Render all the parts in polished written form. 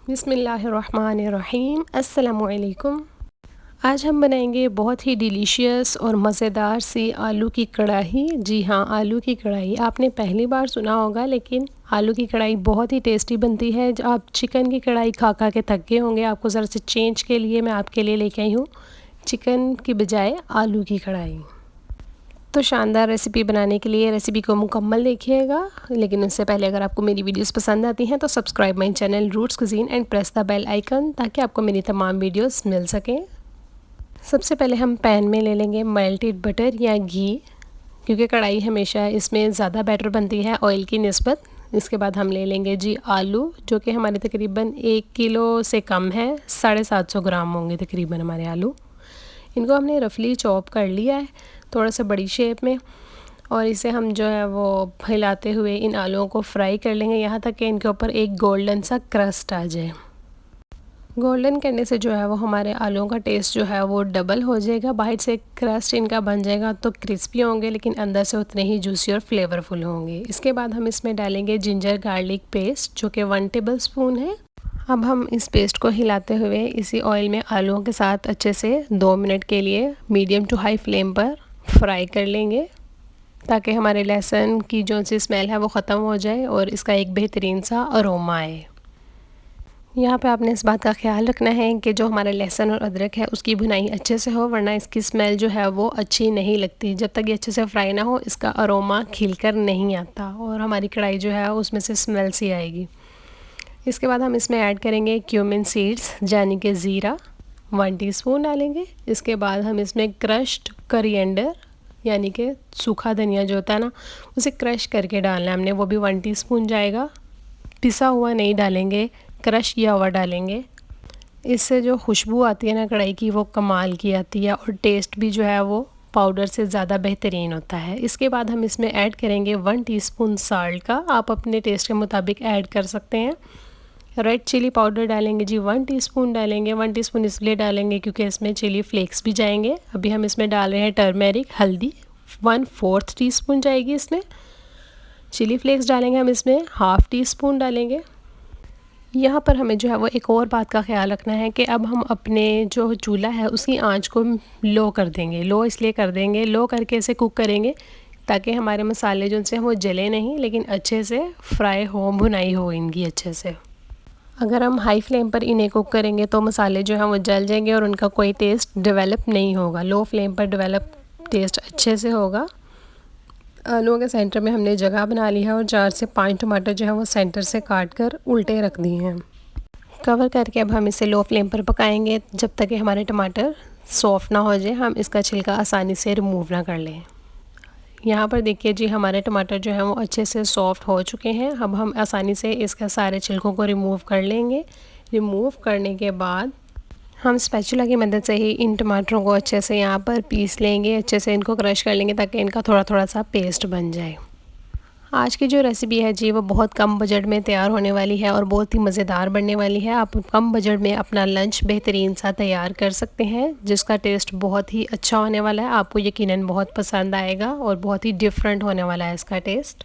बिस्मिल्लाहिर्रहमानिर्रहीम। अस्सलामुअलैकुम। आज हम बनाएंगे बहुत ही डिलीशियस और मज़ेदार सी आलू की कढ़ाई। जी हाँ, आलू की कढ़ाई आपने पहली बार सुना होगा, लेकिन आलू की कढ़ाई बहुत ही टेस्टी बनती है। आप चिकन की कढ़ाई खा खा के थक गए होंगे, आपको ज़रा से चेंज के लिए मैं आपके लिए लेके आई हूँ चिकन की बजाय आलू की कढ़ाई। तो शानदार रेसिपी बनाने के लिए रेसिपी को मुकम्मल देखिएगा, लेकिन उससे पहले अगर आपको मेरी वीडियोस पसंद आती हैं तो subscribe my channel Roots Cuisine and press the bell icon, ताकि आपको मेरी तमाम वीडियोस मिल सकें। सबसे पहले हम पैन में ले लेंगे मेल्टेड बटर या घी, क्योंकि कढ़ाई हमेशा इसमें ज़्यादा बेटर बनती है ऑयल की निस्बत। इसके बाद हम ले लेंगे जी आलू, जो कि हमारे तकरीबन 1 किलो से कम है, 750 ग्राम होंगे तकरीबन हमारे आलू। इनको हमने रफली चॉप कर लिया है थोड़ा सा बड़ी शेप में, और इसे हम जो है वो हिलाते हुए इन आलूओं को फ्राई कर लेंगे यहाँ तक कि इनके ऊपर एक गोल्डन सा क्रस्ट आ जाए। गोल्डन करने से जो है वो हमारे आलूओं का टेस्ट जो है वो डबल हो जाएगा। बाहर से क्रस्ट इनका बन जाएगा तो क्रिस्पी होंगे, लेकिन अंदर से उतने ही जूसी और फ्लेवरफुल होंगे। इसके बाद हम इसमें डालेंगे जिंजर गार्लिक पेस्ट, जो कि 1 टेबल स्पून है। अब हम इस पेस्ट को हिलाते हुए इसी ऑयल में आलूओं के साथ अच्छे से 2 मिनट के लिए मीडियम टू हाई फ्लेम पर फ्राई कर लेंगे, ताकि हमारे लहसुन की जो सी स्मेल है वो ख़त्म हो जाए और इसका एक बेहतरीन सा अरोमा आए। यहाँ पे आपने इस बात का ख्याल रखना है कि जो हमारा लहसुन और अदरक है उसकी भुनाई अच्छे से हो, वरना इसकी स्मेल जो है वो अच्छी नहीं लगती। जब तक ये अच्छे से फ्राई ना हो इसका अरोमा खिलकर नहीं आता और हमारी कढ़ाई जो है उसमें से स्मेल सी आएगी। इसके बाद हम इसमें ऐड करेंगे क्यूमिन सीड्स, यानी कि ज़ीरा 1 टीस्पून डालेंगे। इसके बाद हम इसमें क्रश्ड कोरिएंडर, यानी कि सूखा धनिया जो होता है ना, उसे क्रश करके डालना है हमने, वो भी 1 टीस्पून जाएगा। पिसा हुआ नहीं डालेंगे, क्रश किया हुआ डालेंगे। इससे जो खुशबू आती है ना कढ़ाई की, वो कमाल की आती है और टेस्ट भी जो है वो पाउडर से ज़्यादा बेहतरीन होता है। इसके बाद हम इसमें ऐड करेंगे 1 टीस्पून साल्ट का, आप अपने टेस्ट के मुताबिक ऐड कर सकते हैं। रेड चिली पाउडर डालेंगे जी 1 टीस्पून डालेंगे। 1 टीस्पून इसलिए डालेंगे क्योंकि इसमें चिली फ्लेक्स भी जाएंगे। अभी हम इसमें डाल रहे हैं टर्मेरिक हल्दी 1/4 टीस्पून जाएगी इसमें। चिली फ्लेक्स डालेंगे हम इसमें 1/2 टीस्पून डालेंगे। यहाँ पर हमें जो है वो एक और बात का ख्याल रखना है कि अब हम अपने जो चूल्हा है उसकी आंच को लो कर देंगे। लो इसलिए कर देंगे, लो करके इसे कुक करेंगे ताकि हमारे मसाले जो से वो जले नहीं, लेकिन अच्छे से फ्राई हो, भुनाई हो इनकी अच्छे से। अगर हम हाई फ्लेम पर इन्हें कुक करेंगे तो मसाले जो हैं वो जल जाएंगे और उनका कोई टेस्ट डेवलप नहीं होगा। लो फ्लेम पर डेवलप टेस्ट अच्छे से होगा। आलूओं के सेंटर में हमने जगह बना ली है और 4 से 5 टमाटर जो है वो सेंटर से काट कर उल्टे रख दिए हैं। कवर करके अब हम इसे लो फ्लेम पर पकाएंगे जब तक कि हमारे टमाटर सॉफ्ट ना हो जाए, हम इसका छिलका आसानी से रिमूव ना कर लें। यहाँ पर देखिए जी, हमारे टमाटर जो हैं वो अच्छे से सॉफ़्ट हो चुके हैं। अब हम आसानी से इसके सारे छिलकों को रिमूव कर लेंगे। रिमूव करने के बाद हम स्पैचुला की मदद से ही इन टमाटरों को अच्छे से यहाँ पर पीस लेंगे, अच्छे से इनको क्रश कर लेंगे ताकि इनका थोड़ा थोड़ा सा पेस्ट बन जाए। आज की जो रेसिपी है जी वो बहुत कम बजट में तैयार होने वाली है और बहुत ही मज़ेदार बनने वाली है। आप कम बजट में अपना लंच बेहतरीन सा तैयार कर सकते हैं, जिसका टेस्ट बहुत ही अच्छा होने वाला है। आपको यकीनन बहुत पसंद आएगा और बहुत ही डिफरेंट होने वाला है इसका टेस्ट।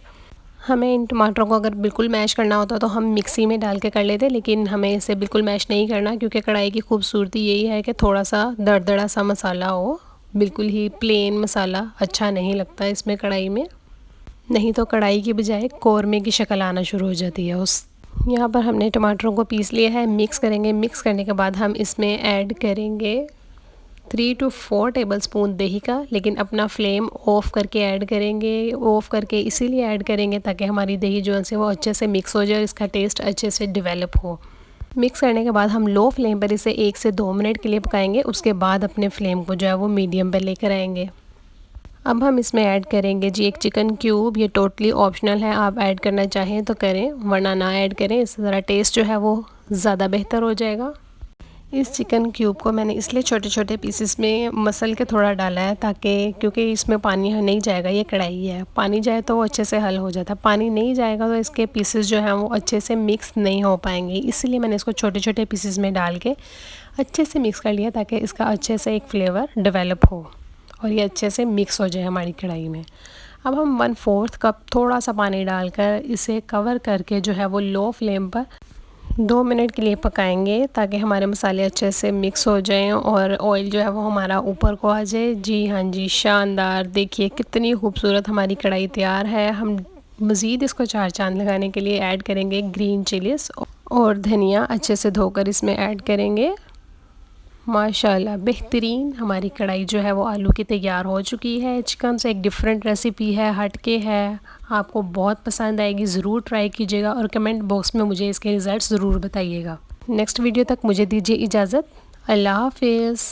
हमें इन टमाटरों को अगर बिल्कुल मैश करना होता तो हम मिक्सी में डाल के कर लेते, लेकिन हमें इसे बिल्कुल मैश नहीं करना, क्योंकि कढ़ाई की खूबसूरती यही है कि थोड़ा सा दरदरा सा मसाला हो। बिल्कुल ही प्लेन मसाला अच्छा नहीं लगता इसमें कढ़ाई में, नहीं तो कढ़ाई की बजाय कौरमे की शक्ल आना शुरू हो जाती है उस। यहाँ पर हमने टमाटरों को पीस लिया है, मिक्स करेंगे। मिक्स करने के बाद हम इसमें ऐड करेंगे 3 to 4 टेबलस्पून दही का, लेकिन अपना फ्लेम ऑफ़ करके ऐड करेंगे। ऑफ़ करके इसीलिए ऐड करेंगे ताकि हमारी दही जो है वो अच्छे से मिक्स हो जाए, इसका टेस्ट अच्छे से डेवलप हो। मिक्स करने के बाद हम लो फ्लेम पर इसे 1 से 2 मिनट के लिए पकाएंगे। उसके बाद अपने फ्लेम को जो है वो मीडियम पर लेकर आएंगे। अब हम इसमें ऐड करेंगे जी एक चिकन क्यूब। ये टोटली ऑप्शनल है, आप ऐड करना चाहें तो करें, वरना ना ऐड करें। इससे ज़रा टेस्ट जो है वो ज़्यादा बेहतर हो जाएगा। इस चिकन क्यूब को मैंने इसलिए छोटे छोटे पीसेस में मसल के थोड़ा डाला है ताकि, क्योंकि इसमें पानी नहीं जाएगा, ये कढ़ाई है, पानी जाए तो वो अच्छे से हल हो जाता है। पानी नहीं जाएगा तो इसके पीसेस जो हैं वो अच्छे से मिक्स नहीं हो पाएंगे, इसलिए मैंने इसको छोटे छोटे पीसेस में डाल के अच्छे से मिक्स कर लिया ताकि इसका अच्छे से एक फ्लेवर डेवलप हो और ये अच्छे से मिक्स हो जाए हमारी कढ़ाई में। अब हम 1/4 कप थोड़ा सा पानी डालकर इसे कवर करके जो है वो लो फ्लेम पर 2 मिनट के लिए पकाएंगे ताकि हमारे मसाले अच्छे से मिक्स हो जाएं और ऑयल जो है वो हमारा ऊपर को आ जाए। जी हाँ जी, शानदार। देखिए कितनी खूबसूरत हमारी कढ़ाई तैयार है। हम मज़ीद इसको चार चांद लगाने के लिए ऐड करेंगे ग्रीन चिलीज़ और धनिया अच्छे से धोकर इसमें ऐड करेंगे। माशाल्लाह बेहतरीन हमारी कढ़ाई जो है वो आलू की तैयार हो चुकी है। चिकन से एक डिफरेंट रेसिपी है, हट के है, आपको बहुत पसंद आएगी। ज़रूर ट्राई कीजिएगा और कमेंट बॉक्स में मुझे इसके रिज़ल्ट ज़रूर बताइएगा। नेक्स्ट वीडियो तक मुझे दीजिए इजाज़त। अल्लाह हाफिज़।